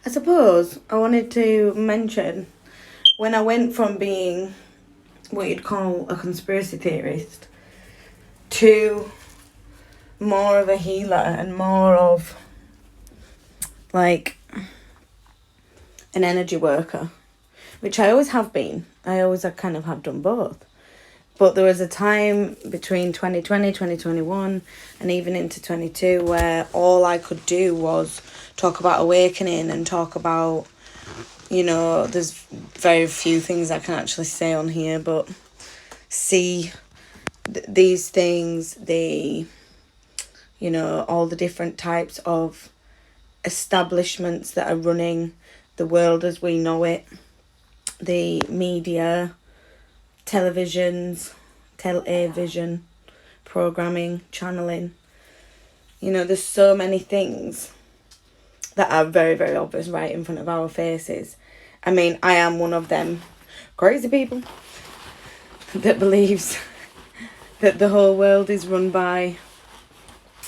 I suppose I wanted to mention when I went from being what you'd call a conspiracy theorist to more of a healer and more of like an energy worker, which I always have been. I always kind of have done both. But there was a time between 2020, 2021 and even into 22 where all I could do was talk about awakening and talk about, there's very few things I can actually say on here, but see these things, all the different types of establishments that are running the world as we know it, the media, television, programming, channeling. There's so many things that are very, very obvious right in front of our faces. I mean, I am one of them crazy people that believes that the whole world is run by,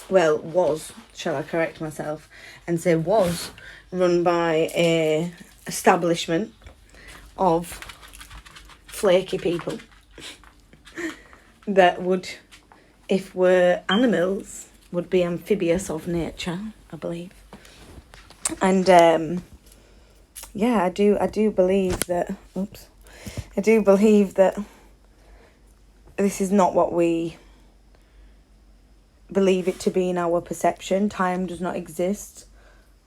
shall I correct myself and say was run by a establishment of flaky people that would, if were animals, would be amphibious of nature, I believe. And I do believe that this is not what we believe it to be in our perception. Time does not exist.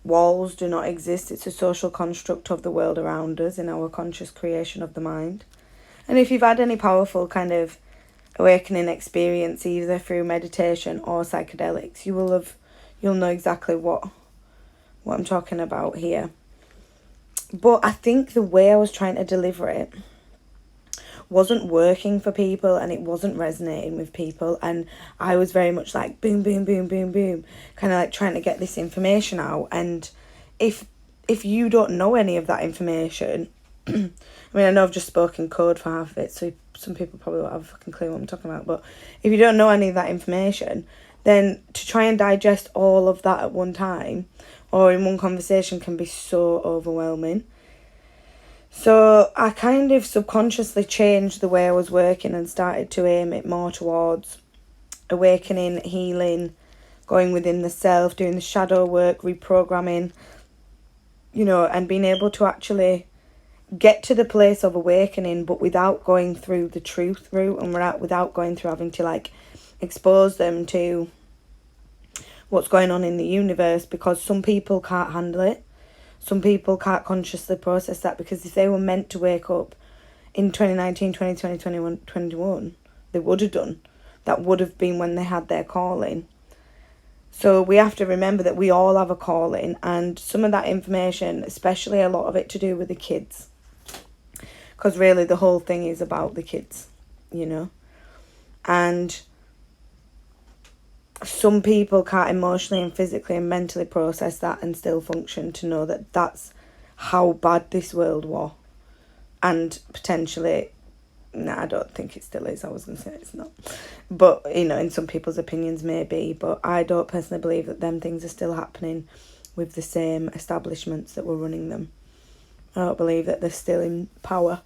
Walls do not exist. It's a social construct of the world around us in our conscious creation of the mind. And if you've had any powerful kind of awakening experience, either through meditation or psychedelics, you'll know exactly what I'm talking about here. But I think the way I was trying to deliver it wasn't working for people and it wasn't resonating with people, and I was very much like boom, boom, boom, boom, boom, kind of like trying to get this information out. And if you don't know any of that information, I mean, I know I've just spoken code for half of it, so some people probably won't have a fucking clue what I'm talking about, but if you don't know any of that information, then to try and digest all of that at one time or in one conversation can be so overwhelming. So I kind of subconsciously changed the way I was working and started to aim it more towards awakening, healing, going within the self, doing the shadow work, reprogramming, and being able to actually get to the place of awakening, but without going through the truth route and without going through having to like expose them to what's going on in the universe, because some people can't handle it. Some people can't consciously process that, because if they were meant to wake up in 2019, 2020, 2021, they would have done. That would have been when they had their calling. So we have to remember that we all have a calling, and some of that information, especially a lot of it to do with the kids, because really the whole thing is about the kids, and some people can't emotionally and physically and mentally process that and still function to know that that's how bad this world was. And potentially, I don't think it still is. I was going to say it's not. But, in some people's opinions maybe. But I don't personally believe that them things are still happening with the same establishments that were running them. I don't believe that they're still in power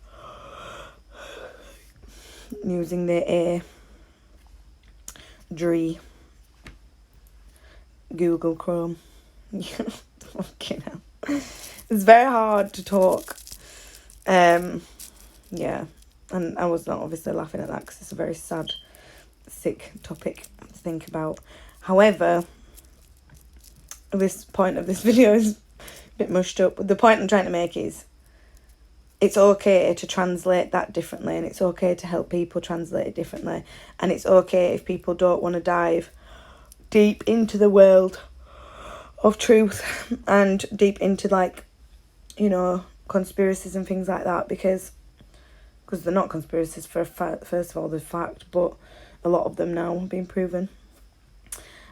using the DRE. Google Chrome. Fucking hell. It's very hard to talk. Yeah. And I was not obviously laughing at that because it's a very sad, sick topic to think about. However, this point of this video is a bit mushed up. The point I'm trying to make is it's okay to translate that differently, and it's okay to help people translate it differently. And it's okay if people don't want to dive deep into the world of truth and deep into conspiracies and things like that, because they're not conspiracies first of all, they're fact, but a lot of them now have been proven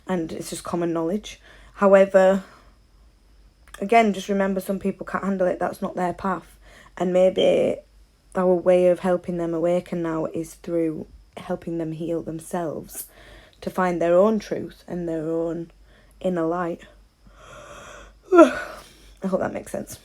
and it's just common knowledge. However, again, just remember, some people can't handle it. That's not their path, and maybe our way of helping them awaken now is through helping them heal themselves to find their own truth and their own inner light. I hope that makes sense.